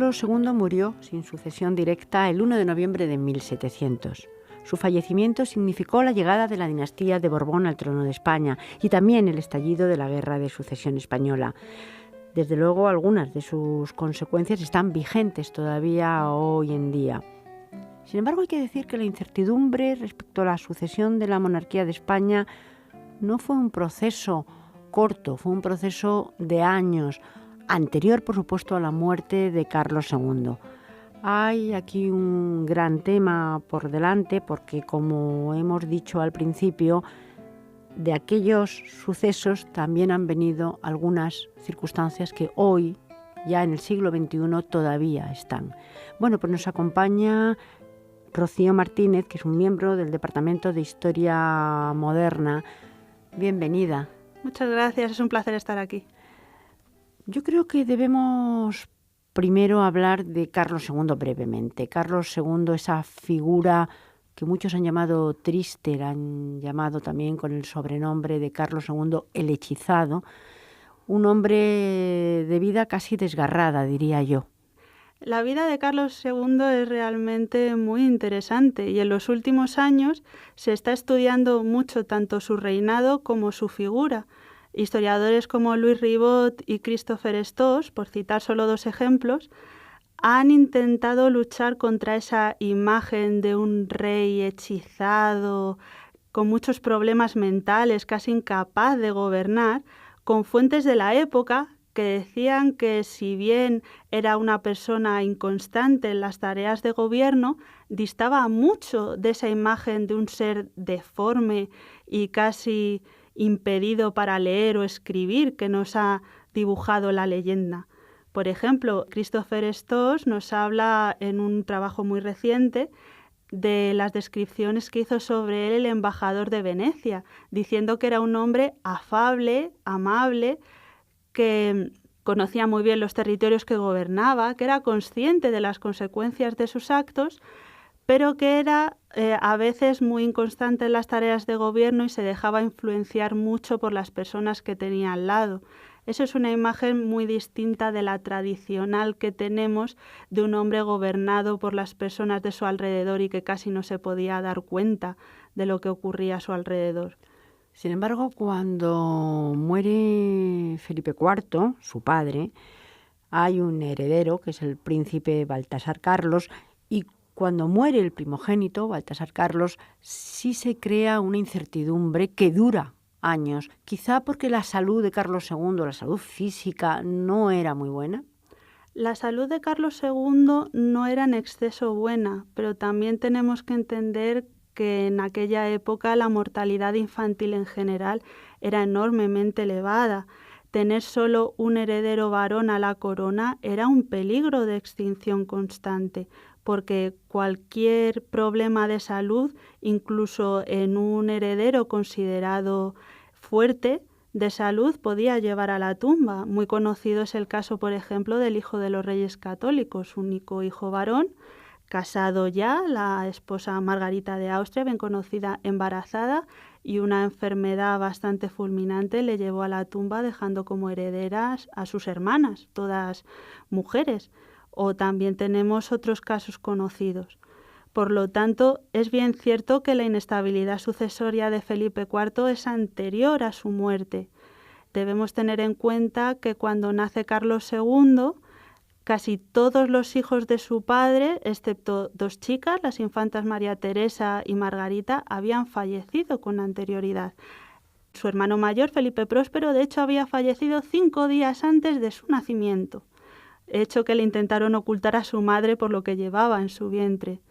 Carlos II murió sin sucesión directa el 1 de noviembre de 1700. Su fallecimiento significó la llegada de la dinastía de Borbón al trono de España y también el estallido de la Guerra de Sucesión Española. Desde luego, algunas de sus consecuencias están vigentes todavía hoy en día. Sin embargo, hay que decir que la incertidumbre respecto a la sucesión de la monarquía de España no fue un proceso corto, fue un proceso de años, anterior, por supuesto, a la muerte de Carlos II. Hay aquí un gran tema por delante porque, como hemos dicho al principio, de aquellos sucesos también han venido algunas circunstancias que hoy, ya en el siglo XXI, todavía están. Bueno, pues nos acompaña Rocío Martínez, que es un miembro del Departamento de Historia Moderna. Bienvenida. Muchas gracias, es un placer estar aquí. Yo creo que debemos primero hablar de Carlos II brevemente. Carlos II, esa figura que muchos han llamado triste, han llamado también con el sobrenombre de Carlos II el hechizado, un hombre de vida casi desgarrada, diría yo. La vida de Carlos II es realmente muy interesante y en los últimos años se está estudiando mucho tanto su reinado como su figura. Historiadores como Louis Ribot y Christopher Stoss, por citar solo dos ejemplos, han intentado luchar contra esa imagen de un rey hechizado, con muchos problemas mentales, casi incapaz de gobernar, con fuentes de la época que decían que si bien era una persona inconstante en las tareas de gobierno, distaba mucho de esa imagen de un ser deforme y casi impedido para leer o escribir que nos ha dibujado la leyenda. Por ejemplo, Christopher Stoss nos habla en un trabajo muy reciente de las descripciones que hizo sobre él el embajador de Venecia, diciendo que era un hombre afable, amable, que conocía muy bien los territorios que gobernaba, que era consciente de las consecuencias de sus actos, pero que era a veces muy inconstante en las tareas de gobierno y se dejaba influenciar mucho por las personas que tenía al lado. Eso es una imagen muy distinta de la tradicional que tenemos de un hombre gobernado por las personas de su alrededor y que casi no se podía dar cuenta de lo que ocurría a su alrededor. Sin embargo, cuando muere Felipe IV, su padre, hay un heredero, que es el príncipe Baltasar Carlos, y cuando muere el primogénito, Baltasar Carlos, sí se crea una incertidumbre que dura años, quizá porque la salud de Carlos II, la salud física, no era muy buena. La salud de Carlos II no era en exceso buena, pero también tenemos que entender que en aquella época la mortalidad infantil en general era enormemente elevada. Tener solo un heredero varón a la corona era un peligro de extinción constante, porque cualquier problema de salud, incluso en un heredero considerado fuerte de salud, podía llevar a la tumba. Muy conocido es el caso, por ejemplo, del hijo de los Reyes Católicos, único hijo varón, casado ya, la esposa Margarita de Austria, bien conocida, embarazada, y una enfermedad bastante fulminante le llevó a la tumba dejando como herederas a sus hermanas, todas mujeres. O también tenemos otros casos conocidos. Por lo tanto, es bien cierto que la inestabilidad sucesoria de Felipe IV es anterior a su muerte. Debemos tener en cuenta que cuando nace Carlos II, casi todos los hijos de su padre, excepto dos chicas, las infantas María Teresa y Margarita, habían fallecido con anterioridad. Su hermano mayor, Felipe Próspero, de hecho había fallecido 5 días antes de su nacimiento, hecho que le intentaron ocultar a su madre por lo que llevaba en su vientre.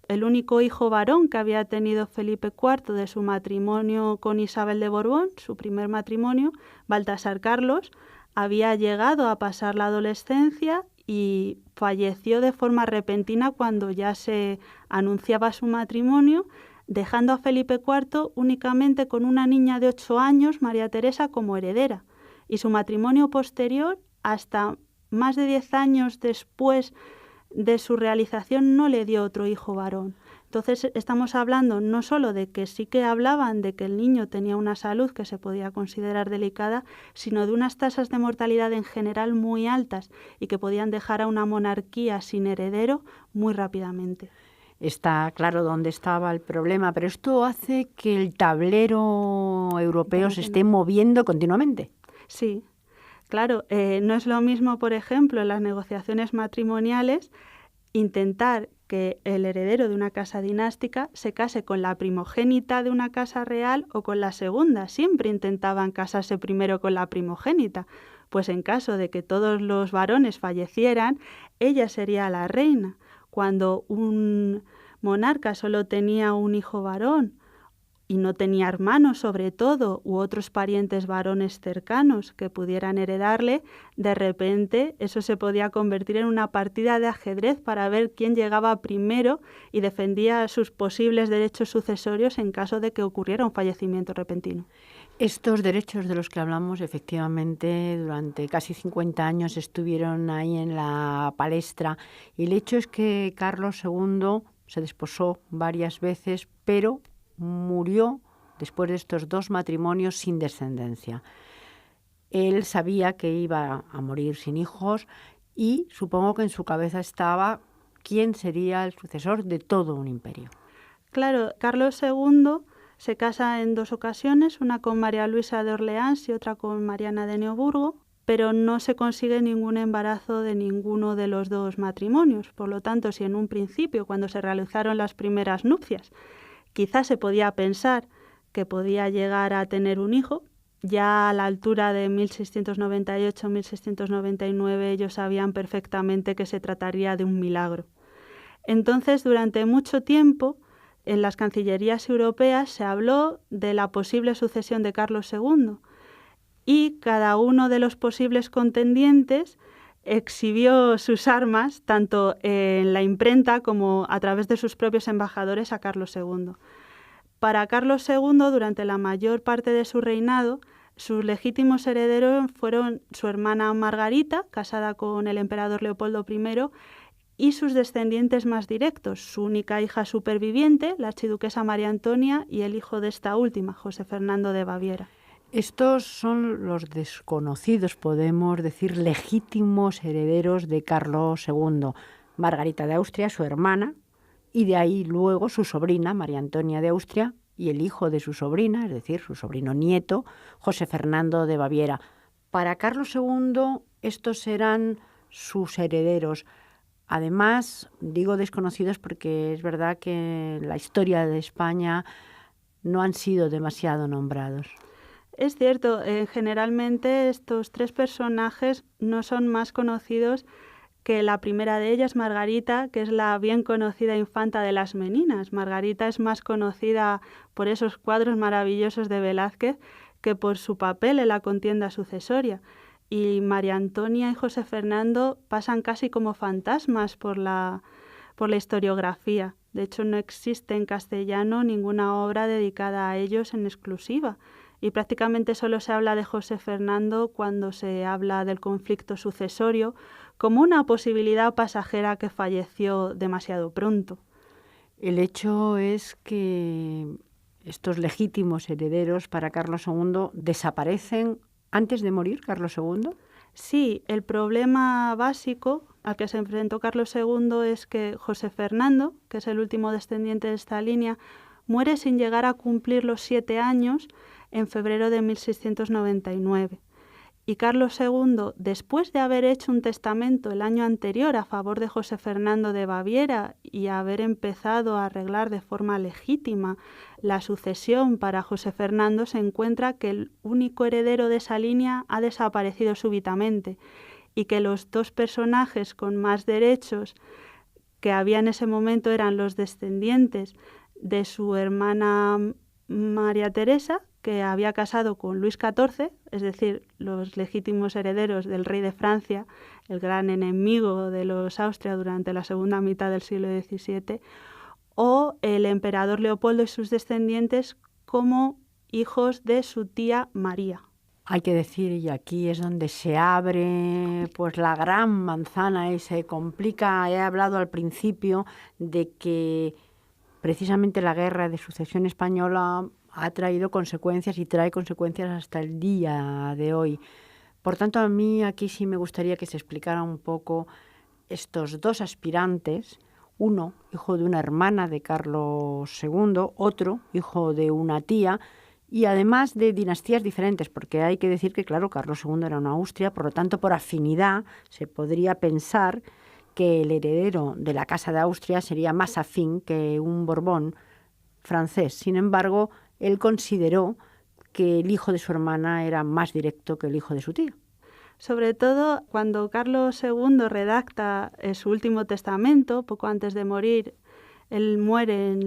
El único hijo varón que había tenido Felipe IV de su matrimonio con Isabel de Borbón, su primer matrimonio, Baltasar Carlos, había llegado a pasar la adolescencia y falleció de forma repentina cuando ya se anunciaba su matrimonio, dejando a Felipe IV únicamente con una niña de 8 años, María Teresa, como heredera. Y su matrimonio posterior, hasta más de 10 años después de su realización no le dio otro hijo varón. Entonces estamos hablando no solo de que sí que hablaban de que el niño tenía una salud que se podía considerar delicada, sino de unas tasas de mortalidad en general muy altas y que podían dejar a una monarquía sin heredero muy rápidamente. Está claro dónde estaba el problema, pero esto hace que el tablero europeo se esté moviendo continuamente. Sí, claro, no es lo mismo, por ejemplo, en las negociaciones matrimoniales, intentar que el heredero de una casa dinástica se case con la primogénita de una casa real o con la segunda. Siempre intentaban casarse primero con la primogénita, pues en caso de que todos los varones fallecieran, ella sería la reina. Cuando un monarca solo tenía un hijo varón y no tenía hermanos sobre todo, u otros parientes varones cercanos que pudieran heredarle, de repente eso se podía convertir en una partida de ajedrez para ver quién llegaba primero y defendía sus posibles derechos sucesorios en caso de que ocurriera un fallecimiento repentino. Estos derechos de los que hablamos, efectivamente, durante casi 50 años estuvieron ahí en la palestra, y el hecho es que Carlos II se desposó varias veces, pero murió después de estos 2 matrimonios sin descendencia. Él sabía que iba a morir sin hijos y supongo que en su cabeza estaba quién sería el sucesor de todo un imperio. Claro, Carlos II se casa en 2 ocasiones, una con María Luisa de Orleans y otra con Mariana de Neoburgo, pero no se consigue ningún embarazo de ninguno de los 2 matrimonios. Por lo tanto, si en un principio, cuando se realizaron las primeras nupcias, quizás se podía pensar que podía llegar a tener un hijo, ya a la altura de 1698-1699 ellos sabían perfectamente que se trataría de un milagro. Entonces, durante mucho tiempo, en las cancillerías europeas se habló de la posible sucesión de Carlos II y cada uno de los posibles contendientes exhibió sus armas tanto en la imprenta como a través de sus propios embajadores a Carlos II. Para Carlos II, durante la mayor parte de su reinado, sus legítimos herederos fueron su hermana Margarita, casada con el emperador Leopoldo I, y sus descendientes más directos, su única hija superviviente, la archiduquesa María Antonia, y el hijo de esta última, José Fernando de Baviera. Estos son los desconocidos, podemos decir, legítimos herederos de Carlos II. Margarita de Austria, su hermana, y de ahí luego su sobrina, María Antonia de Austria, y el hijo de su sobrina, es decir, su sobrino nieto, José Fernando de Baviera. Para Carlos II, estos eran sus herederos. Además, digo desconocidos porque es verdad que en la historia de España no han sido demasiado nombrados. Es cierto, generalmente estos 3 personajes no son más conocidos que la primera de ellas, Margarita, que es la bien conocida infanta de las Meninas. Margarita es más conocida por esos cuadros maravillosos de Velázquez que por su papel en la contienda sucesoria. Y María Antonia y José Fernando pasan casi como fantasmas por la historiografía. De hecho, no existe en castellano ninguna obra dedicada a ellos en exclusiva. Y prácticamente solo se habla de José Fernando cuando se habla del conflicto sucesorio como una posibilidad pasajera que falleció demasiado pronto. El hecho es que estos legítimos herederos para Carlos II desaparecen antes de morir Carlos II. Sí, el problema básico al que se enfrentó Carlos II es que José Fernando, que es el último descendiente de esta línea, muere sin llegar a cumplir los 7 años en febrero de 1699. Y Carlos II, después de haber hecho un testamento el año anterior a favor de José Fernando de Baviera y haber empezado a arreglar de forma legítima la sucesión para José Fernando, se encuentra que el único heredero de esa línea ha desaparecido súbitamente y que los 2 personajes con más derechos que había en ese momento eran los descendientes de su hermana María Teresa, que había casado con Luis XIV, es decir, los legítimos herederos del rey de Francia, el gran enemigo de los Austria durante la segunda mitad del siglo XVII, o el emperador Leopoldo y sus descendientes como hijos de su tía María. Hay que decir, y aquí es donde se abre pues la gran manzana y se complica. He hablado al principio de que precisamente la guerra de sucesión española ha traído consecuencias y trae consecuencias hasta el día de hoy. Por tanto, a mí aquí sí me gustaría que se explicara un poco estos dos aspirantes, uno hijo de una hermana de Carlos II, otro hijo de una tía, y además de dinastías diferentes, porque hay que decir que, claro, Carlos II era una Austria, por lo tanto, por afinidad se podría pensar que el heredero de la Casa de Austria sería más afín que un Borbón francés. Sin embargo, él consideró que el hijo de su hermana era más directo que el hijo de su tía. Sobre todo cuando Carlos II redacta su último testamento, poco antes de morir. Él muere el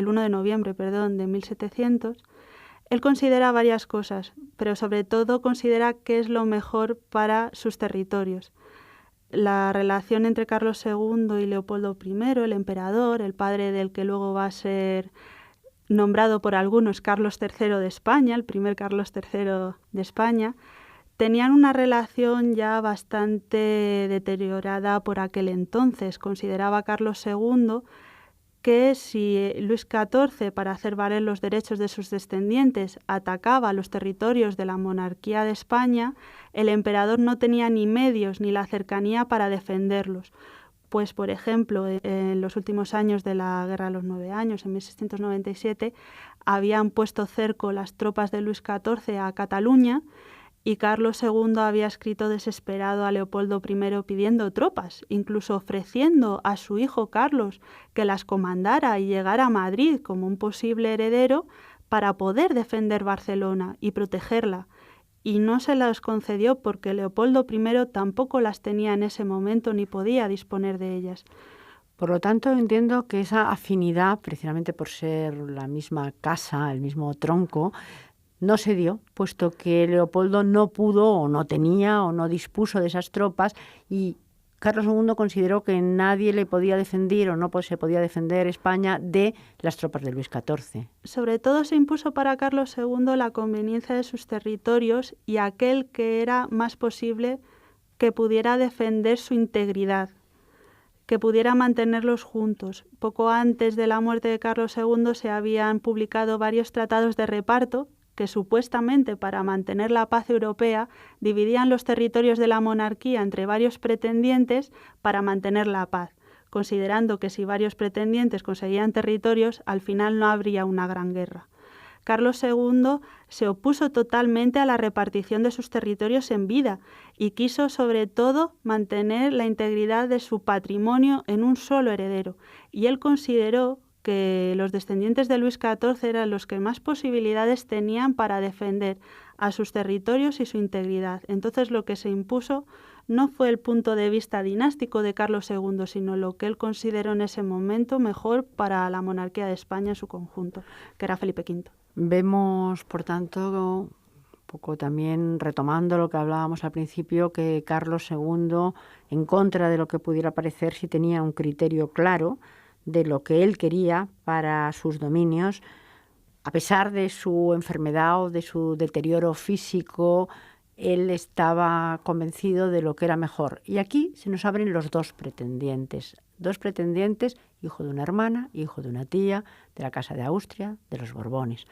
1 de noviembre, de 1700. Él considera varias cosas, pero sobre todo considera qué es lo mejor para sus territorios. La relación entre Carlos II y Leopoldo I, el emperador, el padre del que luego va a ser nombrado por algunos Carlos III de España, el primer Carlos III de España, tenían una relación ya bastante deteriorada por aquel entonces. Consideraba Carlos II que si Luis XIV, para hacer valer los derechos de sus descendientes, atacaba los territorios de la monarquía de España, el emperador no tenía ni medios ni la cercanía para defenderlos. Pues, por ejemplo, en los últimos años de la Guerra de los 9 Años, en 1697, habían puesto cerco las tropas de Luis XIV a Cataluña, y Carlos II había escrito desesperado a Leopoldo I pidiendo tropas, incluso ofreciendo a su hijo Carlos que las comandara y llegara a Madrid como un posible heredero para poder defender Barcelona y protegerla. Y no se las concedió porque Leopoldo I tampoco las tenía en ese momento ni podía disponer de ellas. Por lo tanto, entiendo que esa afinidad, precisamente por ser la misma casa, el mismo tronco, no se dio, puesto que Leopoldo no pudo o no tenía o no dispuso de esas tropas y Carlos II consideró que nadie le podía defender o no se podía defender España de las tropas de Luis XIV. Sobre todo se impuso para Carlos II la conveniencia de sus territorios y aquel que era más posible que pudiera defender su integridad, que pudiera mantenerlos juntos. Poco antes de la muerte de Carlos II se habían publicado varios tratados de reparto que supuestamente para mantener la paz europea dividían los territorios de la monarquía entre varios pretendientes para mantener la paz, considerando que si varios pretendientes conseguían territorios, al final no habría una gran guerra. Carlos II se opuso totalmente a la repartición de sus territorios en vida y quiso sobre todo mantener la integridad de su patrimonio en un solo heredero, y él consideró que los descendientes de Luis XIV eran los que más posibilidades tenían para defender a sus territorios y su integridad. Entonces lo que se impuso no fue el punto de vista dinástico de Carlos II, sino lo que él consideró en ese momento mejor para la monarquía de España en su conjunto, que era Felipe V. Vemos, por tanto, un poco también retomando lo que hablábamos al principio, que Carlos II, en contra de lo que pudiera parecer, sí tenía un criterio claro de lo que él quería para sus dominios, a pesar de su enfermedad o de su deterioro físico, él estaba convencido de lo que era mejor. Y aquí se nos abren los dos pretendientes, hijo de una hermana, hijo de una tía, de la Casa de Austria, de los Borbones.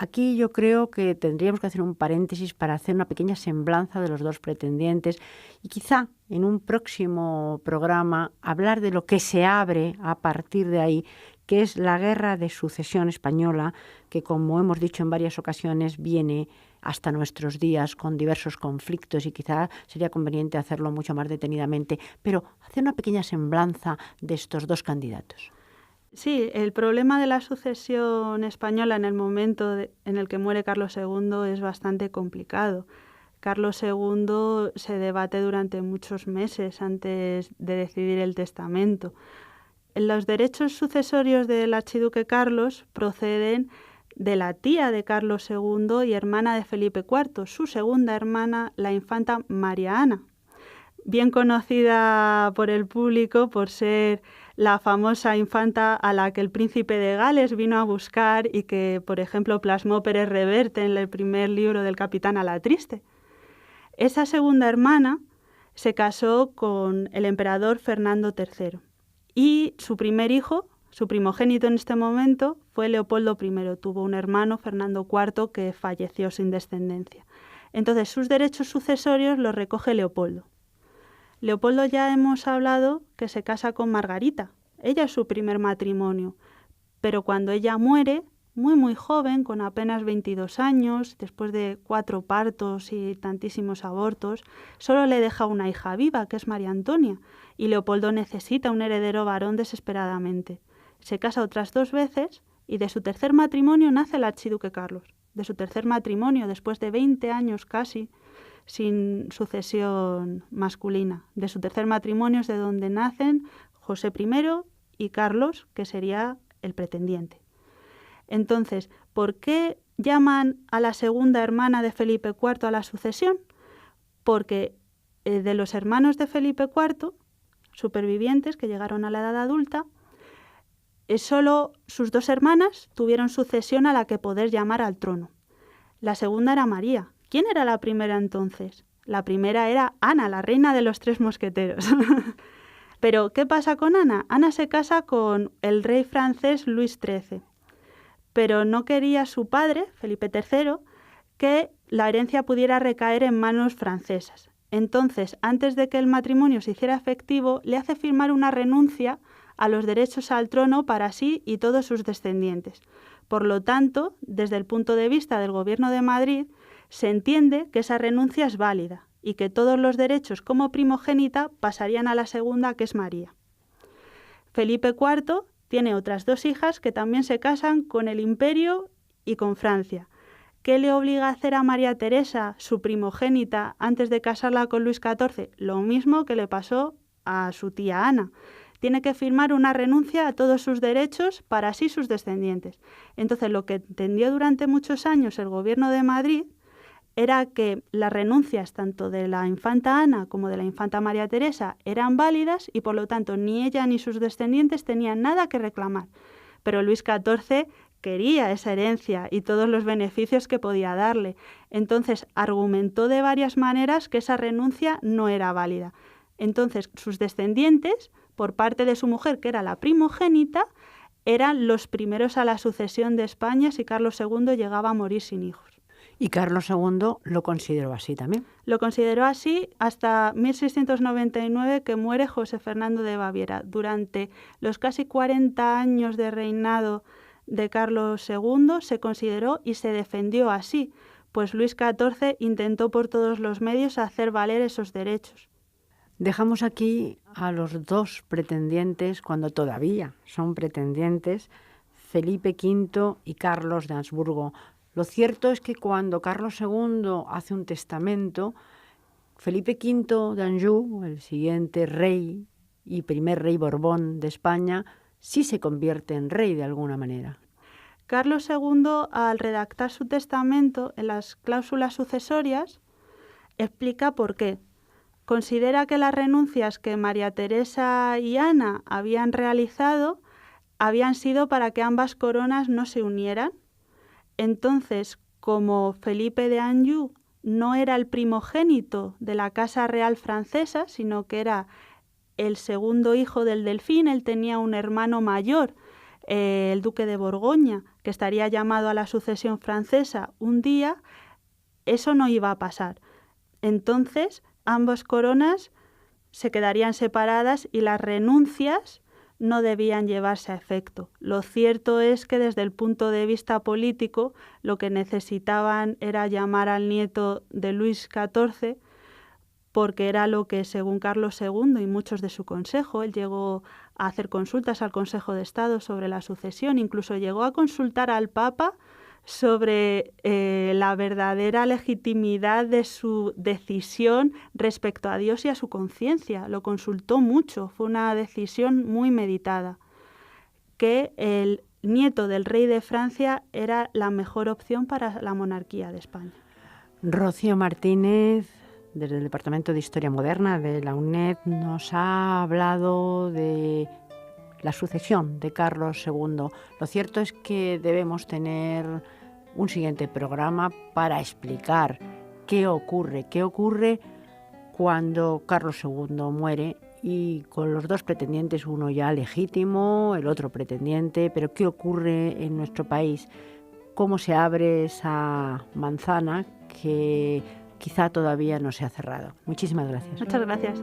Aquí yo creo que tendríamos que hacer un paréntesis para hacer una pequeña semblanza de los dos pretendientes y quizá en un próximo programa hablar de lo que se abre a partir de ahí, que es la guerra de sucesión española, que como hemos dicho en varias ocasiones viene hasta nuestros días con diversos conflictos y quizá sería conveniente hacerlo mucho más detenidamente, pero hacer una pequeña semblanza de estos dos candidatos. Sí, el problema de la sucesión española en el momento en el que muere Carlos II es bastante complicado. Carlos II se debate durante muchos meses antes de decidir el testamento. Los derechos sucesorios del archiduque Carlos proceden de la tía de Carlos II y hermana de Felipe IV, su segunda hermana, la infanta María Ana. bien conocida por el público por ser la famosa infanta a la que el príncipe de Gales vino a buscar y que, por ejemplo, plasmó Pérez Reverte en el primer libro del Capitán a la Triste. Esa segunda hermana se casó con el emperador Fernando III y su primer hijo, su primogénito en este momento, fue Leopoldo I. Tuvo un hermano, Fernando IV, que falleció sin descendencia. Entonces, sus derechos sucesorios los recoge Leopoldo. Leopoldo ya hemos hablado que se casa con Margarita. Ella es su primer matrimonio, pero cuando ella muere, muy joven, con apenas 22 años, después de 4 partos y tantísimos abortos, solo le deja una hija viva, que es María Antonia, y Leopoldo necesita un heredero varón desesperadamente. Se casa otras 2 veces y de su tercer matrimonio nace el archiduque Carlos. De su tercer matrimonio, después de 20 años casi, sin sucesión masculina. De su tercer matrimonio es de donde nacen José I y Carlos, que sería el pretendiente. Entonces, ¿por qué llaman a la segunda hermana de Felipe IV a la sucesión? Porque de los hermanos de Felipe IV, supervivientes que llegaron a la edad adulta, solo sus 2 hermanas tuvieron sucesión a la que poder llamar al trono. La segunda era María. ¿Quién era la primera entonces? La primera era Ana, la reina de los 3 mosqueteros. Pero, ¿qué pasa con Ana? Ana se casa con el rey francés Luis XIII, pero no quería su padre, Felipe III, que la herencia pudiera recaer en manos francesas. Entonces, antes de que el matrimonio se hiciera efectivo, le hace firmar una renuncia a los derechos al trono para sí y todos sus descendientes. Por lo tanto, desde el punto de vista del Gobierno de Madrid, se entiende que esa renuncia es válida y que todos los derechos como primogénita pasarían a la segunda, que es María. Felipe IV tiene otras 2 hijas que también se casan con el Imperio y con Francia. ¿Qué le obliga a hacer a María Teresa, su primogénita, antes de casarla con Luis XIV? Lo mismo que le pasó a su tía Ana. Tiene que firmar una renuncia a todos sus derechos para sí sus descendientes. Entonces, lo que entendió durante muchos años el Gobierno de Madrid era que las renuncias tanto de la infanta Ana como de la infanta María Teresa eran válidas y por lo tanto ni ella ni sus descendientes tenían nada que reclamar. Pero Luis XIV quería esa herencia y todos los beneficios que podía darle. Entonces argumentó de varias maneras que esa renuncia no era válida. Entonces sus descendientes, por parte de su mujer, que era la primogénita, eran los primeros a la sucesión de España si Carlos II llegaba a morir sin hijos. Y Carlos II lo consideró así también. Lo consideró así hasta 1699, que muere José Fernando de Baviera. Durante los casi 40 años de reinado de Carlos II se consideró y se defendió así, pues Luis XIV intentó por todos los medios hacer valer esos derechos. Dejamos aquí a los 2 pretendientes, cuando todavía son pretendientes, Felipe V y Carlos de Habsburgo. Lo cierto es que cuando Carlos II hace un testamento, Felipe V de Anjou, el siguiente rey y primer rey Borbón de España, sí se convierte en rey de alguna manera. Carlos II, al redactar su testamento en las cláusulas sucesorias, explica por qué. Considera que las renuncias que María Teresa y Ana habían realizado habían sido para que ambas coronas no se unieran. Entonces, como Felipe de Anjou no era el primogénito de la Casa Real francesa, sino que era el segundo hijo del Delfín, él tenía un hermano mayor, el duque de Borgoña, que estaría llamado a la sucesión francesa un día, eso no iba a pasar. Entonces, ambas coronas se quedarían separadas y las renuncias no debían llevarse a efecto. Lo cierto es que desde el punto de vista político lo que necesitaban era llamar al nieto de Luis XIV, porque era lo que, según Carlos II y muchos de su consejo, él llegó a hacer consultas al Consejo de Estado sobre la sucesión, incluso llegó a consultar al Papa sobre la verdadera legitimidad de su decisión respecto a Dios y a su conciencia. Lo consultó mucho, fue una decisión muy meditada, que el nieto del rey de Francia era la mejor opción para la monarquía de España. Rocío Martínez, desde el Departamento de Historia Moderna de la UNED, nos ha hablado de la sucesión de Carlos II. Lo cierto es que debemos tener un siguiente programa para explicar qué ocurre cuando Carlos II muere y con los dos pretendientes, uno ya legítimo, el otro pretendiente, pero qué ocurre en nuestro país, cómo se abre esa manzana que quizá todavía no se ha cerrado. Muchísimas gracias. Muchas gracias.